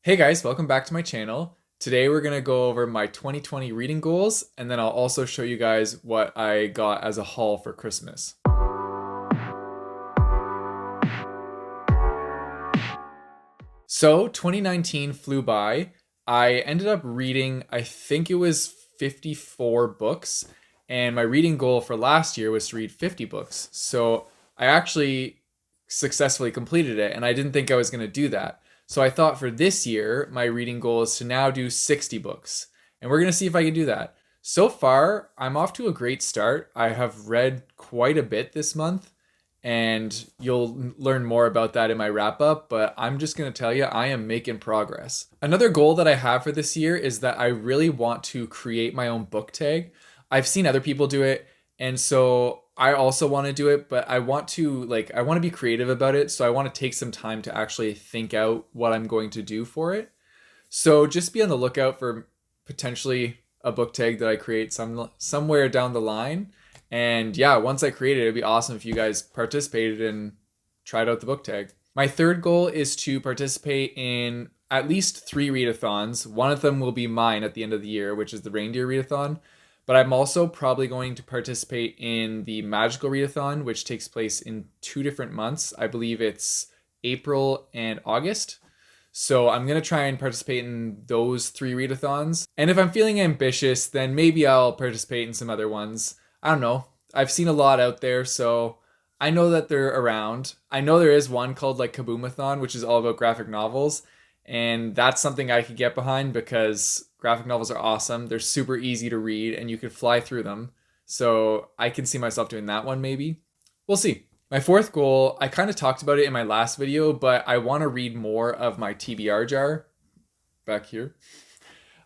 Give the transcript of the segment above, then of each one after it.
Hey guys, welcome back to my channel. Today we're going to go over my 2020 reading goals, and then I'll also show you guys what I got as a haul for Christmas. So 2019 flew by. I ended up reading, I think it was 54 books, and my reading goal for last year was to read 50 books. So I actually successfully completed it, and I didn't think I was going to do that. So I thought for this year, my reading goal is to now do 60 books, and we're going to see if I can do that. So far, I'm off to a great start. I have read quite a bit this month, and you'll learn more about that in my wrap up, but I'm just going to tell you I am making progress. Another goal that I have for this year is that I really want to create my own book tag. I've seen other people do it, and so I also want to do it, but I want to be creative about it, so I want to take some time to actually think out what I'm going to do for it. So just be on the lookout for potentially a book tag that I create somewhere down the line. And yeah, once I create it, it'd be awesome if you guys participated and tried out the book tag. My third goal is to participate in at least 3 readathons. One of them will be mine at the end of the year, which is the reindeer readathon. But I'm also probably going to participate in the magical readathon, which takes place in 2 different months. I believe it's April and August. So I'm going to try and participate in those 3 readathons. And if I'm feeling ambitious, then maybe I'll participate in some other ones. I don't know. I've seen a lot out there, so I know that they're around. I know there is one called like Kaboomathon, which is all about graphic novels. And that's something I could get behind because graphic novels are awesome. They're super easy to read and you could fly through them. So I can see myself doing that one maybe. We'll see. My fourth goal, I kind of talked about it in my last video, but I want to read more of my TBR jar back here.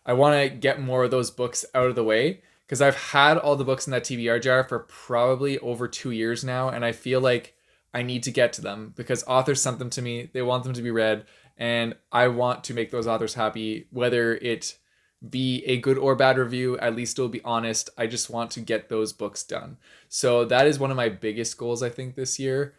I want to get more of those books out of the way because I've had all the books in that TBR jar for probably over 2 years now, and I feel like I need to get to them because authors sent them to me. They want them to be read, and I want to make those authors happy, whether it be a good or bad review. At least it'll be honest. I just want to get those books done. So that is one of my biggest goals, I think, this year.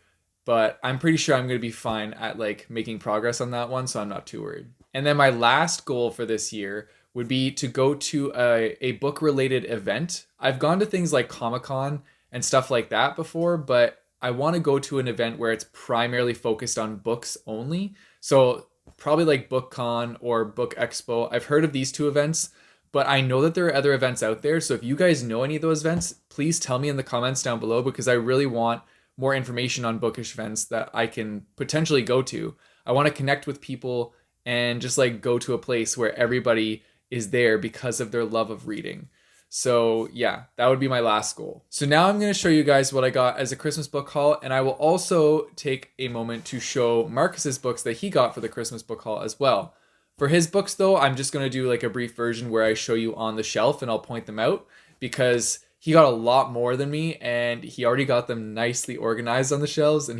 But I'm pretty sure I'm going to be fine at like making progress on that one, so I'm not too worried. And then my last goal for this year would be to go to a book related event. I've gone to things like Comic-Con and stuff like that before, but I want to go to an event where it's primarily focused on books only. So probably like BookCon or Book Expo. I've heard of these 2 events, but I know that there are other events out there. So if you guys know any of those events, please tell me in the comments down below because I really want more information on bookish events that I can potentially go to. I want to connect with people and just like go to a place where everybody is there because of their love of reading. So yeah, that would be my last goal. So now I'm going to show you guys what I got as a Christmas book haul, and I will also take a moment to show Marcus's books that he got for the Christmas book haul as well. For his books though, I'm just going to do like a brief version where I show you on the shelf and I'll point them out because he got a lot more than me and he already got them nicely organized on the shelves, and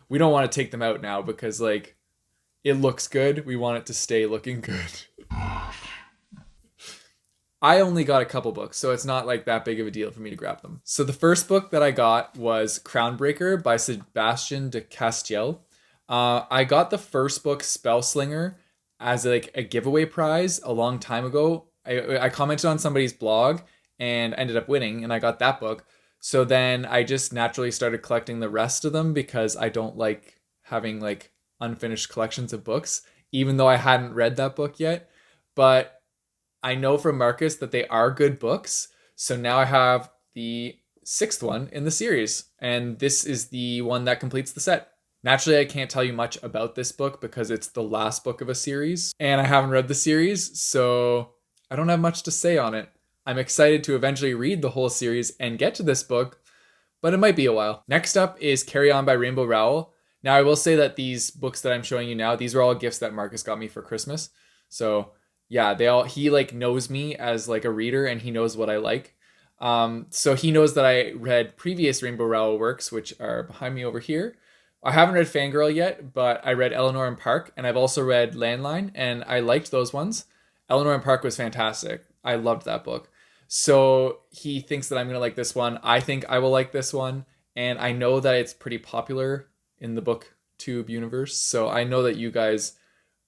we don't want to take them out now because like it looks good. We want it to stay looking good. I only got a couple books, so it's not like that big of a deal for me to grab them. So the first book that I got was Crownbreaker by Sebastian de Castiel. I got the first book, Spellslinger, as like a giveaway prize a long time ago. I commented on somebody's blog and ended up winning, and I got that book. So then I just naturally started collecting the rest of them because I don't like having like unfinished collections of books, even though I hadn't read that book yet. But I know from Marcus that they are good books. So now I have the 6th one in the series, and this is the one that completes the set. Naturally, I can't tell you much about this book because it's the last book of a series, and I haven't read the series, so I don't have much to say on it. I'm excited to eventually read the whole series and get to this book, but it might be a while. Next up is Carry On by Rainbow Rowell. Now, I will say that these books that I'm showing you now, these are all gifts that Marcus got me for Christmas. So yeah, he like knows me as like a reader and he knows what I like. So he knows that I read previous Rainbow Rowell works, which are behind me over here. I haven't read Fangirl yet, but I read Eleanor and Park, and I've also read Landline, and I liked those ones. Eleanor and Park was fantastic. I loved that book. So he thinks that I'm going to like this one. I think I will like this one, and I know that it's pretty popular in the BookTube universe. So I know that you guys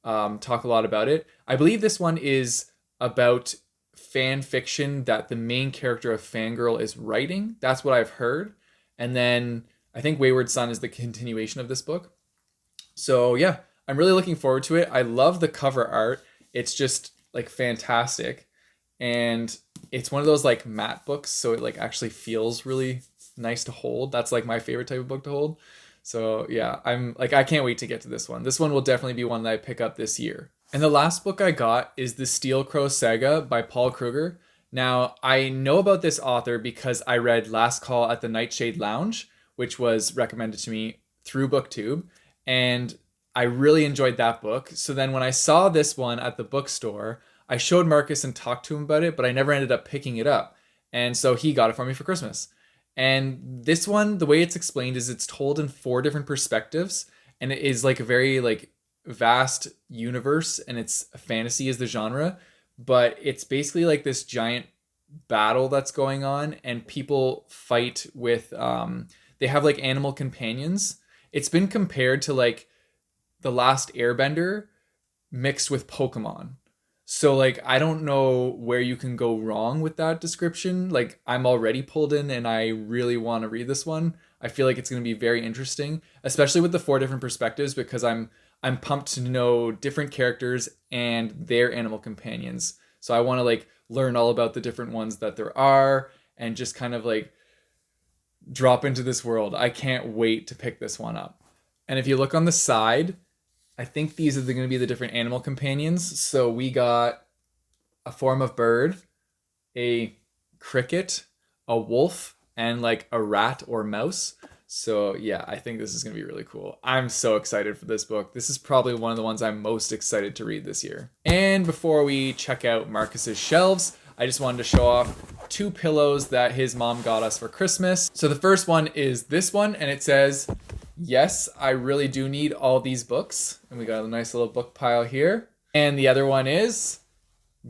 talk a lot about it. I believe this one is about fan fiction that the main character of Fangirl is writing. That's what I've heard. And then I think Wayward Son is the continuation of this book. So yeah, I'm really looking forward to it. I love the cover art. It's just like fantastic. And it's one of those like matte books, so it like actually feels really nice to hold. That's like my favorite type of book to hold. So yeah, I'm like, I can't wait to get to this one. This one will definitely be one that I pick up this year. And the last book I got is the Steel Crow Saga by Paul Kruger. Now, I know about this author because I read Last Call at the Nightshade Lounge, which was recommended to me through BookTube. And I really enjoyed that book. So then when I saw this one at the bookstore, I showed Marcus and talked to him about it, but I never ended up picking it up. And so he got it for me for Christmas. And this one, the way it's explained is it's told in 4 different perspectives, and it is like a very like vast universe, and it's fantasy is the genre, but it's basically like this giant battle that's going on, and people fight with they have like animal companions. It's been compared to like The Last Airbender mixed with Pokemon. So like I don't know where you can go wrong with that description. Like I'm already pulled in and I really want to read this one. I feel like it's going to be very interesting, especially with the 4 different perspectives, because I'm pumped to know different characters and their animal companions. So I want to like learn all about the different ones that there are and just kind of like drop into this world. I can't wait to pick this one up. And if you look on the side, I think these are going to be the different animal companions. So we got a form of bird, a cricket, a wolf, and like a rat or mouse. So yeah, I think this is going to be really cool. I'm so excited for this book. This is probably one of the ones I'm most excited to read this year. And before we check out Marcus's shelves, I just wanted to show off 2 pillows that his mom got us for Christmas. So the first one is this one, and it says, "Yes, I really do need all these books." And we got a nice little book pile here. And the other one is,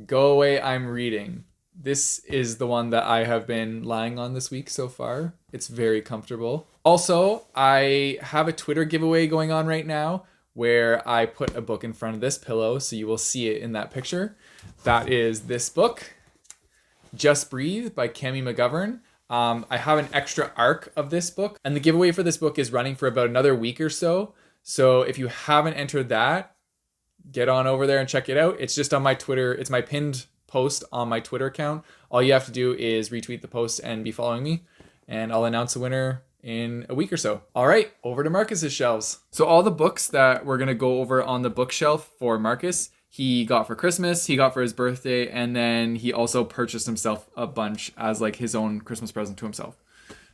"Go away, I'm reading." This is the one that I have been lying on this week so far. It's very comfortable. Also, I have a Twitter giveaway going on right now where I put a book in front of this pillow, so you will see it in that picture. That is this book, Just Breathe by Cami McGovern. I have an extra arc of this book, and the giveaway for this book is running for about another week or so. So if you haven't entered that, get on over there and check it out. It's just on my Twitter. It's my pinned post on my Twitter account. All you have to do is retweet the post and be following me, and I'll announce the winner in a week or so. All right, over to Marcus's shelves. So all the books that we're going to go over on the bookshelf for Marcus, he got for Christmas, he got for his birthday, and then he also purchased himself a bunch as like his own Christmas present to himself.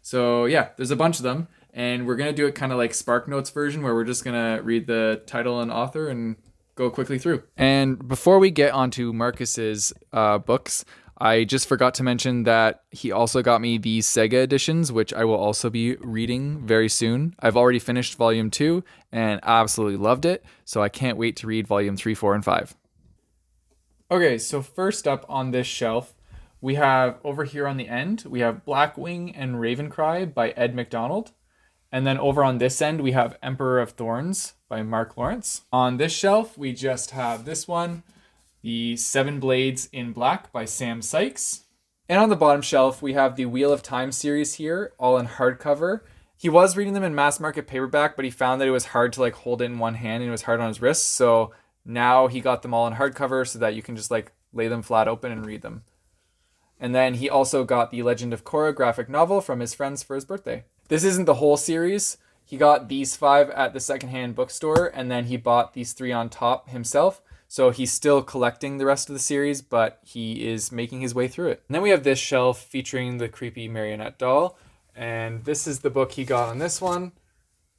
So yeah, there's a bunch of them, and we're gonna do it kind of like Spark Notes version, where we're just gonna read the title and author and go quickly through. And before we get onto Marcus's books, I just forgot to mention that he also got me the Sega Editions, which I will also be reading very soon. I've already finished Volume 2 and absolutely loved it, so I can't wait to read Volume 3, 4, and 5. Okay, so first up on this shelf, we have over here on the end, we have Blackwing and Ravencry by Ed McDonald. And then over on this end, we have Emperor of Thorns by Mark Lawrence. On this shelf, we just have this one, The 7 Blades in Black by Sam Sykes. And on the bottom shelf, we have the Wheel of Time series here, all in hardcover. He was reading them in mass market paperback, but he found that it was hard to like hold it in one hand and it was hard on his wrists. So now he got them all in hardcover so that you can just like lay them flat open and read them. And then he also got the Legend of Korra graphic novel from his friends for his birthday. This isn't the whole series. He got these 5 at the secondhand bookstore, and then he bought these 3 on top himself. So he's still collecting the rest of the series, but he is making his way through it. And then we have this shelf featuring the creepy marionette doll. And this is the book he got on this one.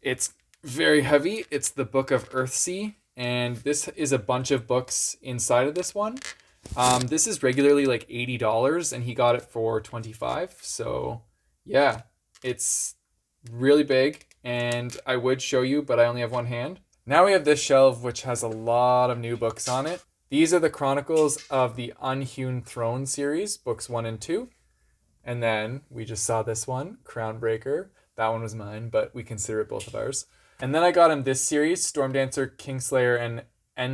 It's very heavy. It's the Book of Earthsea. And this is a bunch of books inside of this one. This is regularly like $80, and he got it for $25. So yeah, it's really big, and I would show you, but I only have one hand. Now we have this shelf, which has a lot of new books on it. These are the Chronicles of the Unhewn Throne series, books 1 and 2. And then we just saw this one, Crownbreaker. That one was mine, but we consider it both of ours. And then I got him this series, Stormdancer, Kingslayer, and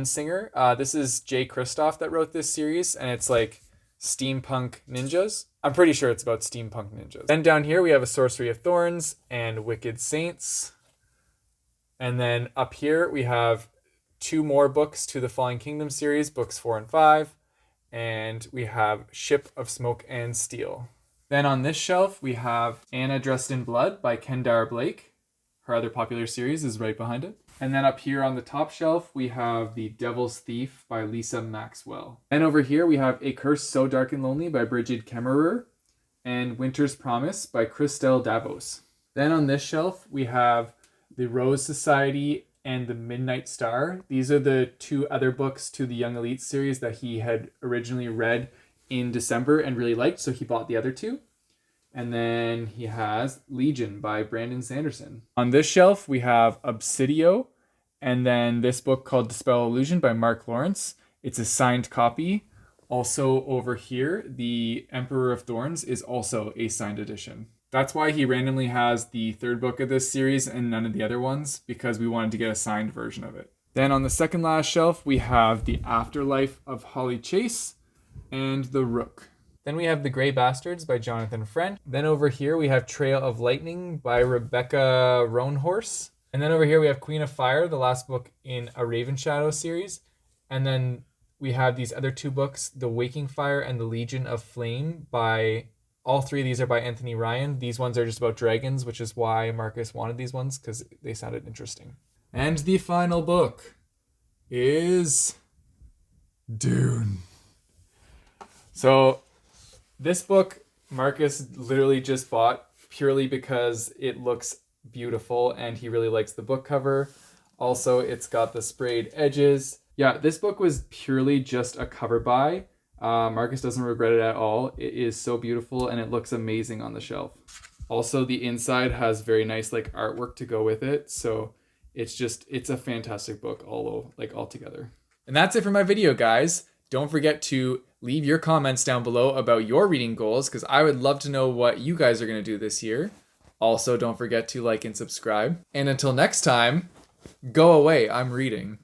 Singer. This is Jay Kristoff that wrote this series, and it's like steampunk ninjas. I'm pretty sure it's about steampunk ninjas. Then down here we have A Sorcery of Thorns and Wicked Saints. And then up here we have 2 more books to the Falling Kingdom series, books 4 and 5. And we have Ship of Smoke and Steel. Then on this shelf we have Anna Dressed in Blood by Kendare Blake. Her other popular series is right behind it. And then up here on the top shelf, we have The Devil's Thief by Lisa Maxwell. And over here, we have A Curse So Dark and Lonely by Bridget Kemmerer and Winter's Promise by Christelle Davos. Then on this shelf, we have The Rose Society and The Midnight Star. These are the 2 other books to the Young Elite series that he had originally read in December and really liked, so he bought the other 2. And then he has Legion by Brandon Sanderson. On this shelf, we have Obsidio, and then this book called Dispel Illusion by Mark Lawrence. It's a signed copy. Also over here, The Emperor of Thorns is also a signed edition. That's why he randomly has the 3rd book of this series and none of the other ones, because we wanted to get a signed version of it. Then on the second last shelf, we have The Afterlife of Holly Chase and The Rook. Then we have The Grey Bastards by Jonathan French. Then over here we have Trail of Lightning by Rebecca Roanhorse. And then over here we have Queen of Fire, the last book in a Raven Shadow series. And then we have these other 2 books, The Waking Fire and The Legion of Flame by... All 3 of these are by Anthony Ryan. These ones are just about dragons, which is why Marcus wanted these ones, because they sounded interesting. And the final book is Dune. So... this book, Marcus literally just bought purely because it looks beautiful and he really likes the book cover. Also, it's got the sprayed edges. Yeah, this book was purely just a cover buy. Marcus doesn't regret it at all. It is so beautiful and it looks amazing on the shelf. Also, the inside has very nice like artwork to go with it. So it's a fantastic book altogether. And that's it for my video, guys. Don't forget to leave your comments down below about your reading goals, because I would love to know what you guys are going to do this year. Also, don't forget to like and subscribe. And until next time, go away, I'm reading.